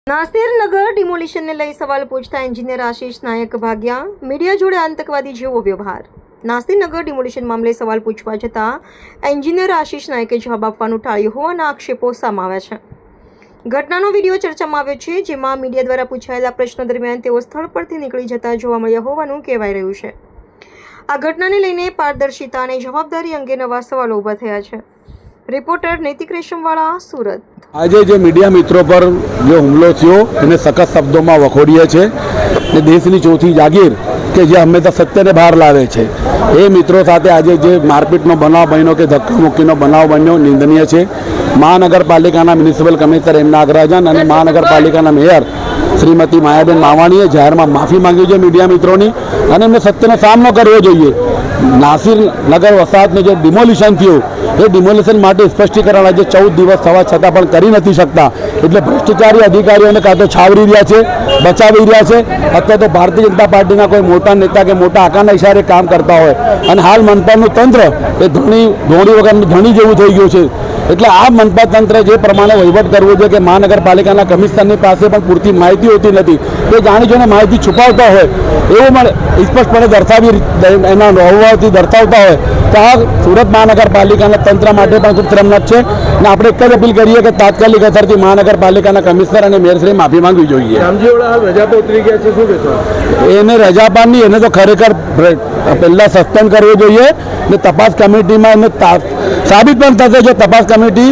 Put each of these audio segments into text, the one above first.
નાસિરનગર ડિમોલિશનને લઈ સવાલ પૂછતા એન્જિનિયર આશીષ નાયક ભાગ્યા. મીડિયા જોડે આતંકવાદી જેવો વ્યવહાર. નાસિરનગર ડિમોલિશન મામલે સવાલ પૂછવા જતાં એન્જિનિયર આશીષ નાયકે જવાબ આપવાનું ટાળ્યું હોવાના આક્ષેપો સામે આવ્યા છે. ઘટનાનો વિડીયો ચર્ચામાં આવ્યો છે, જેમાં મીડિયા દ્વારા પૂછાયેલા પ્રશ્નો દરમિયાન તેઓ સ્થળ પરથી નીકળી જતા જોવા મળ્યા હોવાનું કહેવાઈ રહ્યું છે. આ ઘટનાને લઈને પારદર્શિતા અને જવાબદારી અંગે નવા સવાલો ઊભા થયા છે. રિપોર્ટર નૈતિક રેશમવાળા, સુરત. આજે જે મીડિયા મિત્રો પર જે હુમલો થયો એને સખત શબ્દોમાં વખોડીએ છે ને દેશની ચોથી જાગીર કે જે હંમેશા સત્યને બહાર લાવે છે એ મિત્રો સાથે આજે જે મારપીટનો બનાવ બન્યો કે ધક્કામુક્કીનો બનાવ બન્યો નિંદનીય છે. મહાનગરપાલિકાના મ્યુનિસિપલ કમિશનર એમ નાગરાજન અને મહાનગરપાલિકાના મેયર શ્રીમતી માયાબેન માવાણીએ જાહેરમાં માફી માંગી છે મીડિયા મિત્રોની અને એમને સત્યનો સામનો કરવો જોઈએ. નાસિરનગર વસાહતનું જે ડિમોલિશન થયું એ ડિમોલિશન માટે સ્પષ્ટીકરણ આજે 14 દિવસ થવા છતાં પણ કરી નથી શકતા. એટલે ભ્રષ્ટાચારી અધિકારીઓને કાં તો છાવરી રહ્યા છે, બચાવી રહ્યા છે, અથવા તો ભારતીય જનતા પાર્ટીના કોઈ મોટા નેતા કે મોટા આકાના ઇશારે કામ કરતા હોય. અને હાલ મનપાનું તંત્ર એ ધોણી વગરનું ધણી જેવું થઈ ગયું છે. એટલે આ મનપા તંત્ર જે પ્રમાણે વહીવટ કરવો છે કે મહાનગરપાલિકાના કમિશનરની પાસે પણ પૂરતી માહિતી હોતી નથી, તે જાણી જોઈને માહિતી છુપાવતા હોય એવું મને સ્પષ્ટપણે દર્શાવી એના હોવાથી દર્શાવતા હોય તો આ સુરત મહાનગરપાલિકાના તંત્ર માટે પણ ખૂબ શરમનાક છે. અને આપણે એક જ અપીલ કરીએ કે તાત્કાલિક અસરથી મહાનગરપાલિકાના કમિશનર અને મેયરશ્રીએ માફી માંગવી જોઈએ. એને રજાપાની એને તો ખરેખર પહેલાં સસ્પેન્ડ કરવો જોઈએ ને તપાસ કમિટીમાં એને સાબિત પણ થશે જો તપાસ કમિટી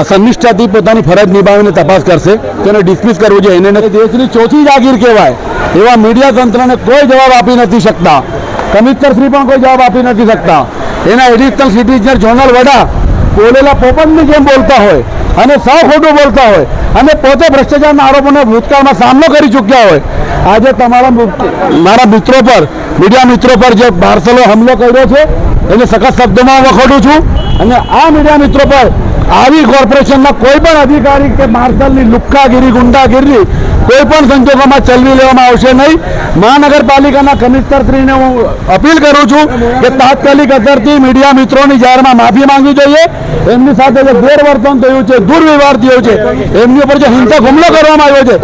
સંનિષ્ઠાથી પોતાની ફરજ નિભાવીને તપાસ કરશે તો એને ડિસમિસ કરવું જોઈએ. એને દેશની ચોથી જાગીર કહેવાય એવા મીડિયા તંત્રને કોઈ જવાબ આપી નથી શકતા. કમિશનરશ્રી પણ કોઈ જવાબ આપી નથી શકતા. એના એડિશનલ સિટી ઇજનેર ઝોનલ વડા બોલેલા પોપટની જેમ બોલતા હોય અને સૌ ખોટું બોલતા હોય અને પોતે ભ્રષ્ટાચારના આરોપોને ભૂતકાળમાં સામનો કરી ચૂક્યા હોય. આજે મારા મિત્રો પર મીડિયા મિત્રો પર જે માર્શલો હુમલો કર્યો છે એને સખત શબ્દોમાં વખોડું છું. અને આ મીડિયા મિત્રો પર આવી કોર્પોરેશનના કોઈ પણ અધિકારી કે માર્શલની લુખ્ખાગીરી, ગુંડાગીરી કોઈ પણ સંજોગોમાં ચલવી લેવામાં આવશે નહીં. મહાનગરપાલિકાના કમિશનરશ્રીને હું અપીલ કરું છું કે તાત્કાલિક અસરથી મીડિયા મિત્રોની જાહેરમાં માફી માંગવી જોઈએ. એમની સાથે જે ગેરવર્તન થયું છે, દુર્વ્યવહાર થયો છે, એમની ઉપર જે હિંસક હુમલો કરવામાં આવ્યો છે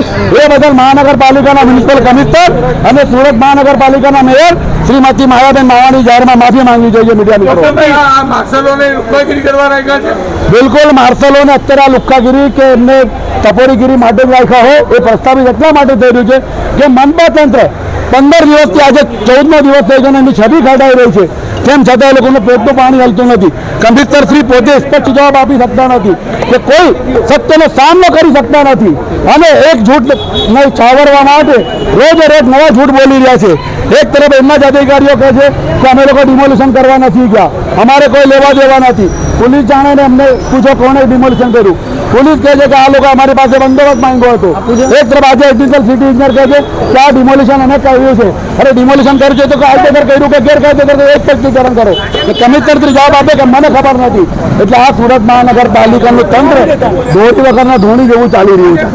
એ બદલ મહાનગરપાલિકાના મ્યુનિસિપલ કમિશનર અને સુરત મહાનગરપાલિકાના મેયર શ્રીમતી માયાબેન માવાણી જાહેરમાં માફી માંગવી જોઈએ. મીડિયા મિત્રો બિલકુલ માર્શલોને અત્યારે આ લુખ્ખાગીરી કે એમને ટપોરીગીરી માટે રાખ્યા હોય એ પ્રસ્તાવિત એટલા માટે થઈ રહ્યું છે કે મનપા તંત્ર 15 દિવસથી આજે 14મો દિવસ થઈ ગયો એની છબી કાઢાઈ રહી છે. તેમ છતાં એ લોકોનું પેટનું પાણી હલતું નથી. કમિશનરશ્રી પોતે સ્પષ્ટ જવાબ આપી શકતા નથી કે કોઈ સત્યનો સામનો કરી શકતા નથી અને એક જૂઠને છાવરવા માટે રોજે રોજ નવા જૂઠ બોલી રહ્યા છે. એક તરફ એમના જ અધિકારીઓ કહે છે કે અમે લોકો ડિમોલિશન કરવા નથી ગયા, અમારે કોઈ લેવા દેવા નથી. પોલીસ જાણે ને અમને પૂછો કોણે ડિમોલિશન કર્યું. પોલીસ કહે છે કે આ લોકો અમારી પાસે બંદોબસ્ત માંગ્યો હતો. એક તરફ આજે એડિશનલ સિટી ઇજનેર કહે છે કે આ ડિમોલિશન અમે કર્યું છે. અરે ડિમોલિશન કર્યું છે તો કાયદેસર કર્યું કે ગેરકાયદેસર એક સ્પષ્ટીકરણ કરો. કમિશનર જાબ આપે કે મને ખબર નથી. એટલે આ સુરત મહાનગરપાલિકાનું તંત્ર દોઢ વગરના ધોણી જેવું ચાલી રહ્યું છે.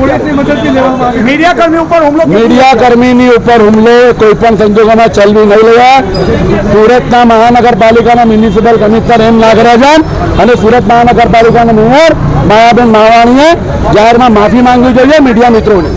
મીડિયા કર્મીની ઉપર હુમલો કોઈ પણ સંજોગોમાં ચલવી નહીં લેવાય. સુરતના મહાનગરપાલિકાના મ્યુનિસિપલ કમિશનર એમ નાગરાજન અને સુરત મહાનગરપાલિકાના મેયર માયાબેન માવાણીએ જાહેરમાં માફી માંગવી જોઈએ મીડિયા મિત્રોને.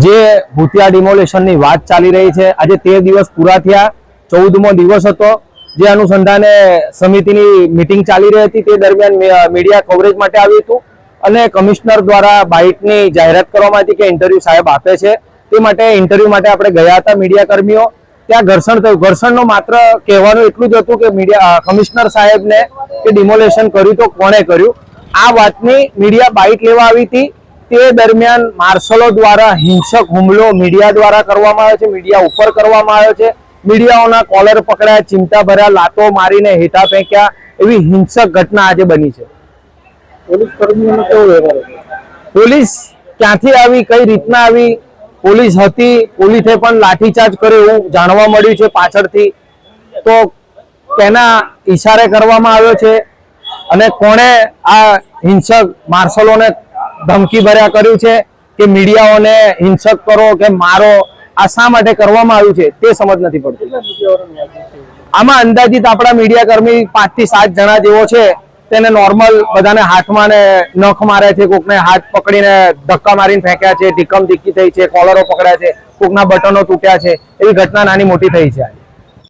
જે ભૂતિયા ડિમોલેશનની વાત ચાલી રહી છે, આજે 13 દિવસ પૂરા થયા, 14મો દિવસ હતો. જે અનુસંધાને સમિતિની મિટિંગ ચાલી રહી હતી તે દરમિયાન મીડિયા કવરેજ માટે આવ્યું હતું અને કમિશનર દ્વારા બાઇટની જાહેરાત કરવામાં હતી કે ઇન્ટરવ્યુ સાહેબ આપે છે. તે માટે ઇન્ટરવ્યુ માટે આપણે ગયા હતા મીડિયા કર્મીઓ. ત્યાં ઘર્ષણ થયું. ઘર્ષણનો માત્ર કહેવાનું એટલું જ હતું કે કમિશનર સાહેબને કે ડિમોલેશન કર્યું તો કોણે કર્યું. આ વાતની મીડિયા બાઇટ લેવા આવી હતી. તે દરમિયાન માર્શલો દ્વારા હિંસક હુમલો મીડિયા દ્વારા કરવામાં આવ્યો છે, મીડિયા ઉપર કરવામાં આવ્યો છે. મીડિયાઓના કોલર પકડ્યા, ચિમટા ભર્યા, લાતો મારીને હેઠા ફેંક્યા, એવી હિંસક ઘટના આજે બની છે. પોલીસ ક્યાંથી આવી, કઈ રીતના આવી, પોલીસ હતી, પોલીસે પણ લાઠીચાર્જ કર્યો એવું જાણવા મળ્યું છે પાછળથી. તો તેના ઈશારે કરવામાં આવ્યો છે અને કોણે આ હિંસક માર્શલોને ધમકી ભર્યા કર્યું છે કે મીડિયાઓને હિંસક કરો કે મારો, આ શા માટે કરવામાં આવ્યું છે તે સમજ નથી પડતી. આમાં અંદાજિત આપણા મીડિયા કર્મી 5 થી 7 જણા જેવો છે તેને નોર્મલ બધાને હાથમાં ને નખ મારે છે, કોકને હાથ પકડીને ધક્કા મારીને ફેંક્યા છે, ઢીકમ ધીકી થઈ છે, કોલરો પકડ્યા છે, કોકના બટનો તૂટ્યા છે, એવી ઘટના નાની મોટી થઈ છે.